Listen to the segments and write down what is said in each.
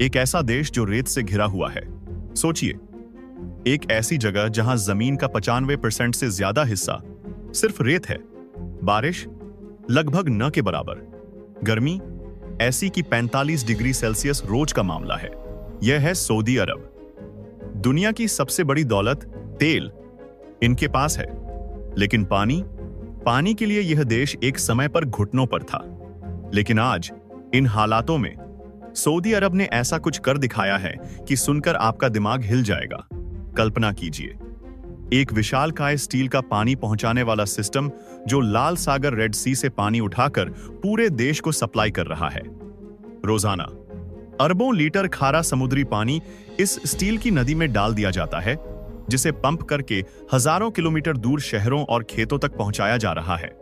एक ऐसा देश जो रेत से घिरा हुआ है। सोचिए, एक ऐसी जगह जहां जमीन का 95% से ज्यादा हिस्सा सिर्फ रेत है। बारिश लगभग न के बराबर। गर्मी ऐसी कि 45 डिग्री सेल्सियस रोज का मामला है। यह है सऊदी अरब। दुनिया की सबसे बड़ी दौलत तेल इनके पास है, लेकिन पानी के लिए यह देश एक समय पर घुटनों पर था। लेकिन आज इन हालातों में सऊदी अरब ने ऐसा कुछ कर दिखाया है कि सुनकर आपका दिमाग हिल जाएगा। कल्पना कीजिए, एक विशालकाय स्टील का पानी पहुंचाने वाला सिस्टम जो लाल सागर रेड सी से पानी उठाकर पूरे देश को सप्लाई कर रहा है। रोजाना अरबों लीटर खारा समुद्री पानी इस स्टील की नदी में डाल दिया जाता है, जिसे पंप करके हजारों किलोमीटर दूर शहरों और खेतों तक पहुंचाया जा रहा है।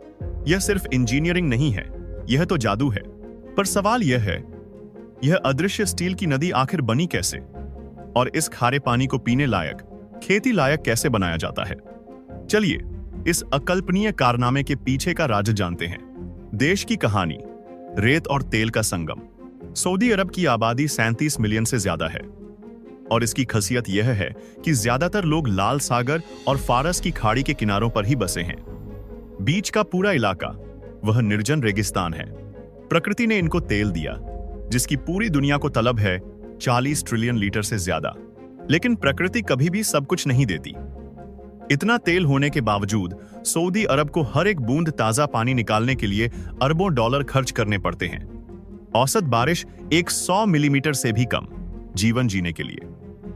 यह सिर्फ इंजीनियरिंग नहीं है, यह तो जादू है। पर सवाल यह है, यह अदृश्य स्टील की नदी आखिर बनी कैसे? और इस खारे पानी को पीने लायक, खेती लायक कैसे बनाया जाता है? चलिए इस अकल्पनीय कारनामे के पीछे का राज जानते हैं। देश की कहानी, रेत और तेल का संगम। सऊदी अरब की आबादी 37 मिलियन से ज्यादा है और इसकी खासियत यह है कि ज्यादातर लोग लाल सागर और फारस की खाड़ी के किनारों पर ही बसे हैं। बीच का पूरा इलाका वह निर्जन रेगिस्तान है। प्रकृति ने इनको तेल दिया, जिसकी पूरी दुनिया को तलब है 40 ट्रिलियन लीटर से ज्यादा। लेकिन प्रकृति कभी भी सब कुछ नहीं देती। इतना तेल होने के बावजूद सऊदी अरब को हर एक बूंद ताजा पानी निकालने के लिए अरबों डॉलर खर्च करने पड़ते हैं। औसत बारिश 100 मिलीमीटर से भी कम। जीवन जीने के लिए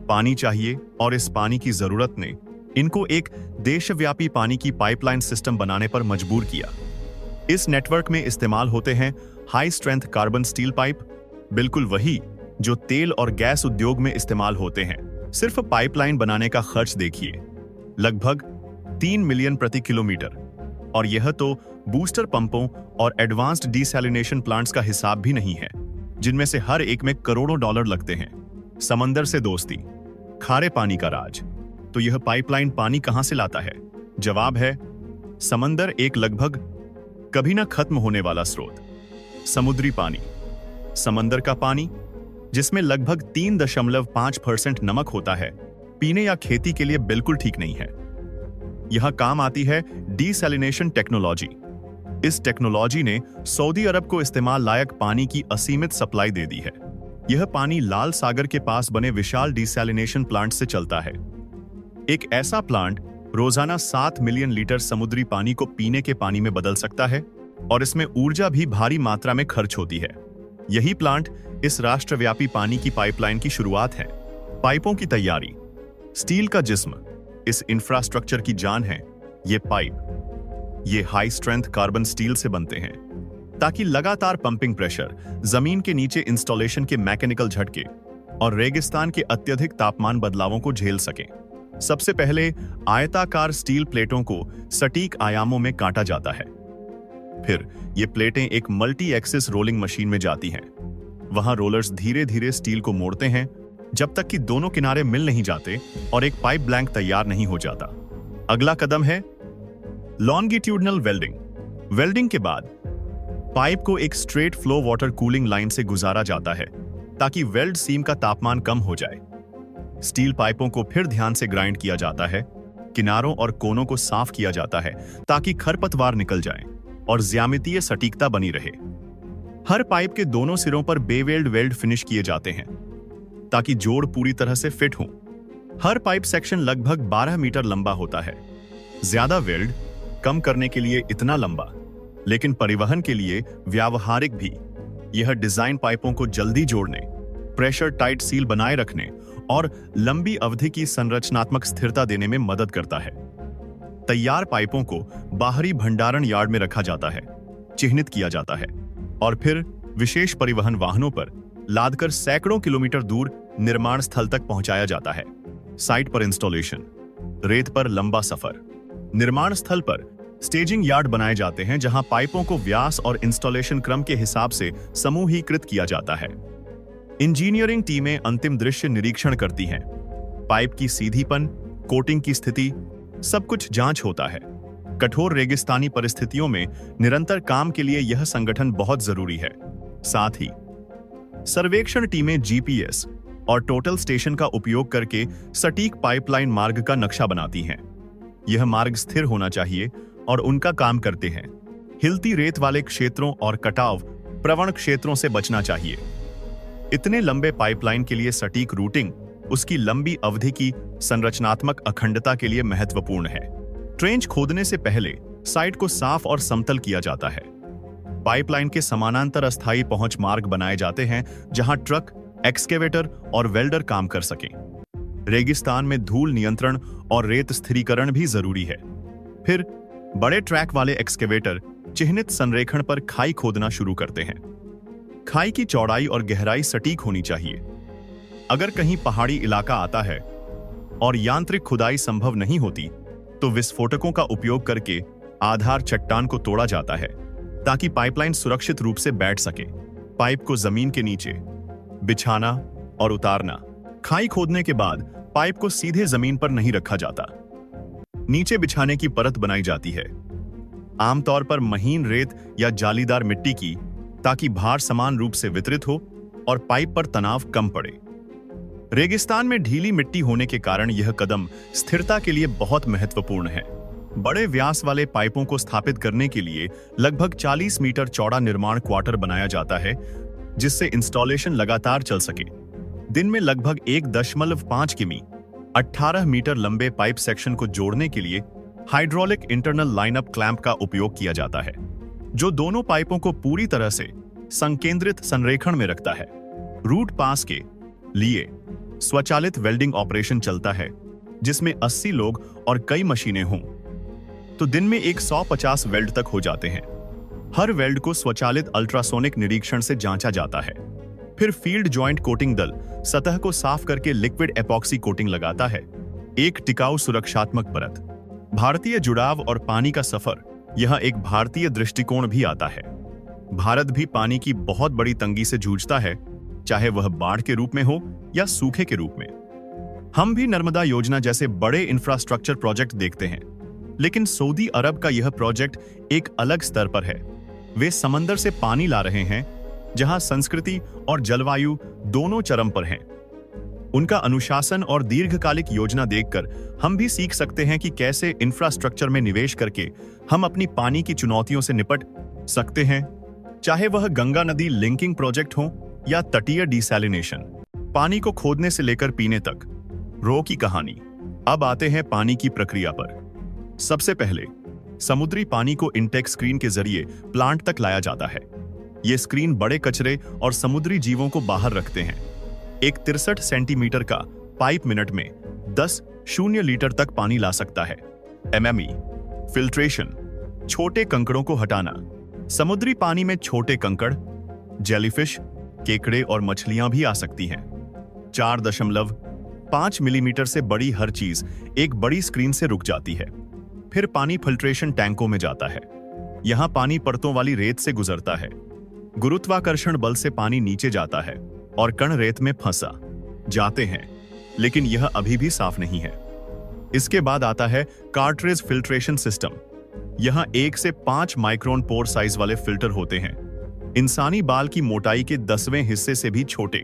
पानी चाहिए और इस पानी की जरूरत ने इनको एक देशव्यापी पानी की पाइपलाइन सिस्टम बनाने पर मजबूर किया। इस नेटवर्क में इस्तेमाल होते हैं high strength carbon steel pipe, बिल्कुल वही जो तेल और गैस उद्योग में इस्तेमाल होते हैं। सिर्फ पाइपलाइन बनाने का खर्च देखिए, लगभग 3 मिलियन प्रति किलोमीटर। और यह तो बूस्टर पंपों और एडवांस्ड डिसैलिनेशन प्लांट्स का हिसाब भी नहीं है, जिनमें से हर एक में करोड़ों डॉलर लगते हैं। समंदर से दोस्ती, खारे पानी का राज। तो यह पाइपलाइन पानी कहां से लाता है? जवाब है समंदर, एक लगभग कभी ना खत्म होने वाला स्रोत। समुद्री पानी, समंदर का पानी जिसमें लगभग 3.5% नमक होता है, पीने या खेती के लिए बिल्कुल ठीक नहीं है। यह काम आती है डिसैलिनेशन टेक्नोलॉजी। इस टेक्नोलॉजी ने सऊदी अरब को इस्तेमाल लायक पानी की असीमित सप्लाई दे दी है। यह पानी लाल सागर के पास बने विशाल डिसैलिनेशन प्लांट से चलता है। एक ऐसा प्लांट रोजाना 7 मिलियन लीटर समुद्री पानी को पीने के पानी में बदल सकता है और इसमें ऊर्जा भी भारी मात्रा में खर्च होती है। यही प्लांट इस राष्ट्रव्यापी पानी की पाइपलाइन की शुरुआत है। पाइपों की तैयारी, स्टील का जिस्म इस इंफ्रास्ट्रक्चर की जान है। ये पाइप, ये हाई स्ट्रेंथ कार्बन स्टील से बनते हैं ताकि लगातार पंपिंग प्रेशर, जमीन के नीचे इंस्टॉलेशन के मैकेनिकल झटके और रेगिस्तान के अत्यधिक तापमान बदलावों को झेल सकें। सबसे पहले आयताकार स्टील प्लेटों को सटीक आयामों में काटा जाता है। फिर ये प्लेटें एक मल्टी एक्सिस रोलिंग मशीन में जाती हैं। वहां रोलर्स धीरे धीरे स्टील को मोड़ते हैं जब तक कि दोनों किनारे मिल नहीं जाते और एक पाइप ब्लैंक तैयार नहीं हो जाता। अगला कदम है लॉन्गिट्यूडनल वेल्डिंग। वेल्डिंग के बाद पाइप को एक straight flow water cooling line से गुजारा जाता है ताकि वेल्ड सीम का तापमान कम हो जाए। स्टील पाइपों को फिर ध्यान से ग्राइंड किया जाता है। किनारों और कोनों को साफ किया जाता है ताकि खरपतवार निकल जाए और ज्यामितीय सटीकता बनी रहे। हर पाइप के दोनों सिरों पर बेवेल्ड वेल्ड फिनिश किए जाते हैं ताकि जोड़ पूरी तरह से फिट हो। हर पाइप सेक्शन लगभग 12 मीटर लंबा होता है। ज्यादा वेल्ड कम करने के लिए इतना लंबा, लेकिन परिवहन के लिए व्यावहारिक भी। यह डिजाइन पाइपों को जल्दी जोड़ने, प्रेशर टाइट सील बनाए रखने और लंबी अवधि की संरचनात्मक स्थिरता देने में मदद करता है। तैयार पाइपों को बाहरी भंडारण यार्ड में रखा जाता है, चिह्नित किया जाता है और फिर विशेष परिवहन वाहनों पर लादकर सैकड़ों किलोमीटर दूर निर्माण स्थल तक पहुंचाया जाता है। साइट पर इंस्टॉलेशन, रेत पर लंबा सफर। निर्माण स्थल पर स्टेजिंग यार्ड बनाए जाते हैं जहां पाइपों को व्यास और इंस्टॉलेशन क्रम के हिसाब से समूहीकृत किया जाता है। इंजीनियरिंग टीमें अंतिम दृश्य निरीक्षण करती हैं। पाइप की सीधीपन, कोटिंग की स्थिति, सब कुछ जांच होता है। कठोर रेगिस्तानी परिस्थितियों में निरंतर काम के लिए यह संगठन बहुत जरूरी है। साथ ही सर्वेक्षण टीमें जीपीएस और टोटल स्टेशन का उपयोग करके सटीक पाइपलाइन मार्ग का नक्शा बनाती हैं। यह मार्ग स्थिर होना चाहिए और उनका काम करते हैं। हिलती रेत वाले क्षेत्रों और कटाव प्रवण क्षेत्रों से बचना चाहिए। इतने लंबे पाइपलाइन के लिए सटीक रूटिंग उसकी लंबी अवधि की संरचनात्मक अखंडता के लिए महत्वपूर्ण है। ट्रेंच खोदने से पहले साइट को साफ और समतल किया जाता है। पाइपलाइन के समानांतर अस्थायी पहुंच मार्ग बनाए जाते हैं जहां ट्रक, एक्सकेवेटर और वेल्डर काम कर सकें। रेगिस्तान में धूल नियंत्रण और रेत स्थिरीकरण भी जरूरी है। फिर बड़े ट्रैक वाले एक्सकेवेटर चिह्नित संरेखण पर खाई खोदना शुरू करते हैं। खाई की चौड़ाई और गहराई सटीक होनी चाहिए। अगर कहीं पहाड़ी इलाका आता है और यांत्रिक खुदाई संभव नहीं होती, तो विस्फोटकों का उपयोग करके आधार चट्टान को तोड़ा जाता है ताकि पाइपलाइन सुरक्षित रूप से बैठ सके। पाइप को जमीन के नीचे बिछाना और उतारना। खाई खोदने के बाद पाइप को सीधे जमीन पर नहीं रखा जाता। नीचे बिछाने की परत बनाई जाती है, आमतौर पर महीन रेत या जालीदार मिट्टी की, ताकि भार समान रूप से वितरित हो और पाइप पर तनाव कम पड़े। रेगिस्तान में ढीली मिट्टी होने के कारण यह कदम स्थिरता के लिए बहुत महत्वपूर्ण है। बड़े व्यास वाले पाइपों को स्थापित करने के लिए लगभग 40 मीटर चौड़ा निर्माण क्वार्टर बनाया जाता है, जिससे इंस्टॉलेशन लगातार चल सके। दिन में लगभग 1.5 किमी 18 मीटर लंबे पाइप सेक्शन को जोड़ने के लिए हाइड्रोलिक इंटरनल लाइनअप क्लैंप का उपयोग किया जाता है, जो दोनों पाइपों को पूरी तरह से संकेंद्रित संरेखण में रखता है। रूट पास के लिए स्वचालित वेल्डिंग ऑपरेशन चलता है, जिसमें 80 लोग और कई मशीनें हों, तो दिन में 150 वेल्ड तक हो जाते हैं। हर वेल्ड को स्वचालित अल्ट्रासोनिक निरीक्षण से जांचा जाता है। फिर फील्ड जॉइंट कोटिंग दल सतह को साफ करके लिक्विड एपॉक्सी कोटिंग लगाता है, एक टिकाऊ सुरक्षात्मक परत। भारतीय जुड़ाव और पानी का सफर, यहां एक भारतीय दृष्टिकोण भी आता है। भारत भी पानी की बहुत बड़ी तंगी से जूझता है, चाहे वह बाढ़ के रूप में हो या सूखे के रूप में। हम भी नर्मदा योजना जैसे बड़े इंफ्रास्ट्रक्चर प्रोजेक्ट देखते हैं, लेकिन सऊदी अरब का यह प्रोजेक्ट एक अलग स्तर पर है। वे समंदर से पानी ला रहे हैं, जहां संस्कृति और जलवायु दोनों चरम पर हैं। उनका अनुशासन और दीर्घकालिक योजना देखकर हम भी सीख सकते हैं कि कैसे इंफ्रास्ट्रक्चर में निवेश करके हम अपनी पानी की चुनौतियों से निपट सकते हैं, चाहे वह गंगा नदी लिंकिंग प्रोजेक्ट हो या तटीय डिसैलिनेशन। पानी को खोदने से लेकर पीने तक रो की कहानी। अब आते हैं पानी की प्रक्रिया पर। सबसे पहले समुद्री पानी को इंटेक स्क्रीन के जरिए प्लांट तक लाया जाता है। ये स्क्रीन बड़े कचरे और समुद्री जीवों को बाहर रखते हैं। एक 63 सेंटीमीटर का पाइप मिनट में 10 लीटर तक पानी ला सकता है। एमएमई फिल्ट्रेशन, छोटे कंकड़ों को हटाना। समुद्री पानी में छोटे कंकड़, जेलीफिश, केकड़े और मछलियां भी आ सकती हैं। 4.5 मिलीमीटर से बड़ी हर चीज एक बड़ी स्क्रीन से रुक जाती है। फिर पानी फिल्ट्रेशन टैंकों में जाता है। यहां पानी परतों वाली रेत से गुजरता है। गुरुत्वाकर्षण बल से पानी नीचे जाता है और कण रेत में फंसा जाते हैं, लेकिन यह अभी भी साफ नहीं है। इसके बाद आता है कार्ट्रिज फिल्ट्रेशन सिस्टम। यहां 1 से 5 माइक्रोन पोर साइज वाले फिल्टर होते हैं, इंसानी बाल की मोटाई के 10वें हिस्से से भी छोटे।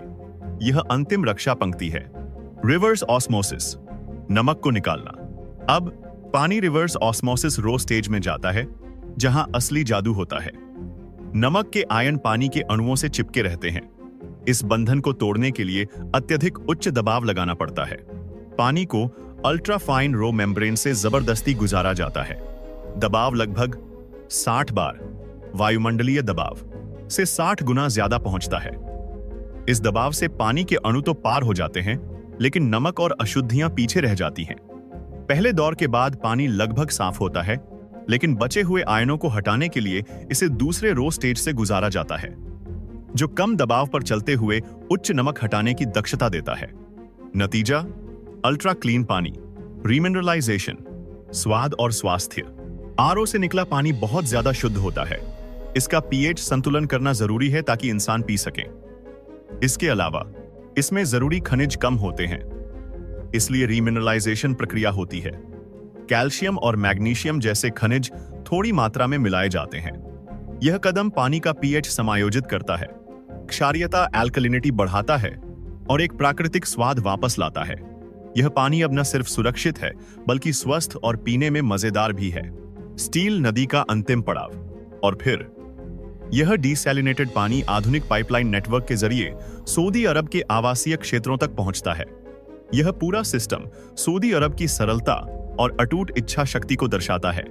यह अंतिम रक्षा पंक्ति है। रिवर्स ऑस्मोसिस, नमक को निकालना। अब पानी रिवर्स ऑस्मोसिस रो स्टेज में जाता है, जहां असली जादू होता है। नमक के आयन पानी के अणुओं से चिपके रहते हैं। इस बंधन को तोड़ने के लिए अत्यधिक उच्च दबाव लगाना पड़ता है। पानी को अल्ट्रा फाइन रो मेम्ब्रेन से जबरदस्ती गुजारा जाता है। दबाव लगभग 60 बार वायुमंडलीय दबाव से 60 गुना ज्यादा पहुंचता है। इस दबाव से पानी के अणु तो पार हो जाते हैं, लेकिन नमक और अशुद्धियां पीछे रह जाती हैं। पहले दौर के बाद पानी लगभग साफ होता है, लेकिन बचे हुए आयनों को हटाने के लिए इसे दूसरे रो स्टेज से गुजारा जाता है, जो कम दबाव पर चलते हुए उच्च नमक हटाने की दक्षता देता है। नतीजा, अल्ट्रा क्लीन पानी, रीमिनरलाइजेशन, स्वाद और स्वास्थ्य। आरओ से निकला पानी बहुत ज्यादा शुद्ध होता है। इसका पीएच संतुलन करना जरूरी है ताकि इंसान पी सके। इसके अलावा इसमें जरूरी खनिज कम होते हैं, इसलिए रीमिनरलाइजेशन प्रक्रिया होती है। कैल्शियम और मैग्नीशियम जैसे खनिज थोड़ी मात्रा में मिलाए जाते हैं। यह कदम पानी का पीएच समायोजित करता है। क्षारीयता एल्कलिनिटी बढ़ाता है और एक प्राकृतिक स्वाद वापस लाता है। यह पानी अब न सिर्फ सुरक्षित है बल्कि स्वस्थ और पीने में मजेदार भी है। स्टील नदी का अंतिम पड़ाव। और फिर यह डिसैलिनेटेड पानी आधुनिक पाइपलाइन नेटवर्क के जरिए सऊदी अरब के आवासीय क्षेत्रों तक पहुंचता है। यह पूरा सिस्टम सऊदी अरब की सरलता और अटूट इच्छा शक्ति को दर्शाता है।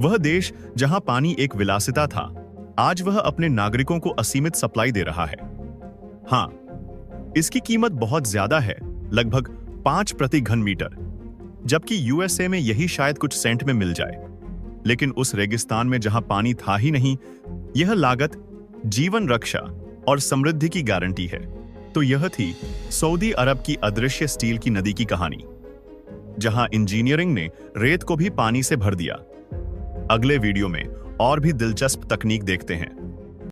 वह देश जहां पानी एक विलासिता था, आज वह अपने नागरिकों को असीमित सप्लाई दे रहा है। हां, इसकी कीमत बहुत ज्यादा है, लगभग 5 प्रति घन मीटर, जबकि यूएसए में यही शायद कुछ सेंट में मिल जाए। लेकिन उस रेगिस्तान में जहां पानी था ही नहीं, यह लागत जीवन रक्षा और समृद्धि की गारंटी है। तो यह थी सऊदी अरब की अदृश्य स्टील की नदी की कहानी, जहां इंजीनियरिंग ने रेत को भी पानी से भर दिया। अगले वीडियो में और भी दिलचस्प तकनीक देखते हैं।